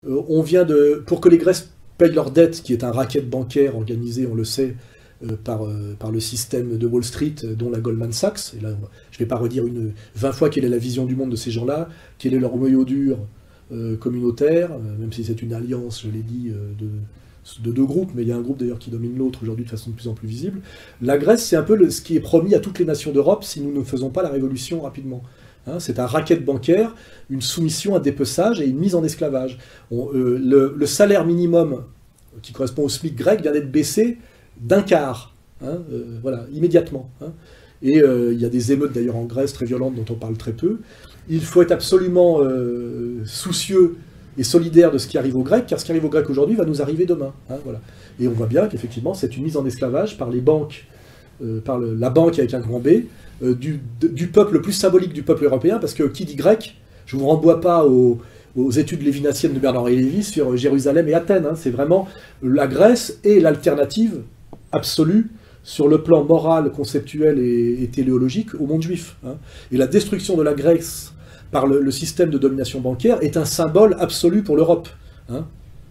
Pour que les Grèces payent leur dette, qui est un racket bancaire organisé, on le sait, par le système de Wall Street, dont la Goldman Sachs. Et là, je ne vais pas redire 20 fois quelle est la vision du monde de ces gens-là, quel est leur noyau dur communautaire, même si c'est une alliance, je l'ai dit, de deux groupes, mais il y a un groupe d'ailleurs qui domine l'autre aujourd'hui de façon de plus en plus visible. La Grèce, c'est un peu ce qui est promis à toutes les nations d'Europe si nous ne faisons pas la révolution rapidement. Hein, c'est un racket bancaire, une soumission, un dépeçage et une mise en esclavage. Le salaire minimum qui correspond au SMIC grec vient d'être baissé d'un quart, hein, voilà, immédiatement. Hein. Et il y a des émeutes d'ailleurs en Grèce très violentes dont on parle très peu. Il faut être absolument soucieux et solidaire de ce qui arrive aux Grecs, car ce qui arrive aux Grecs aujourd'hui va nous arriver demain. Hein, voilà. Et on voit bien qu'effectivement c'est une mise en esclavage par les banques, par la banque avec un grand B, du peuple le plus symbolique du peuple européen, parce que qui dit grec, je ne vous renvoie pas aux études lévinassiennes de Bernard-Henri Lévy sur Jérusalem et Athènes. Hein, c'est vraiment la Grèce et l'alternative absolue sur le plan moral, conceptuel et téléologique au monde juif. Hein. Et la destruction de la Grèce par le système de domination bancaire est un symbole absolu pour l'Europe. Hein.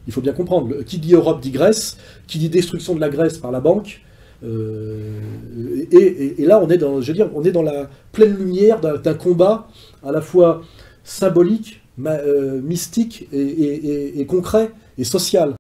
Il faut bien comprendre, qui dit Europe dit Grèce, qui dit destruction de la Grèce par la banque, et là on est dans, je veux dire, on est dans la pleine lumière d'un combat à la fois symbolique, mystique et concret et social.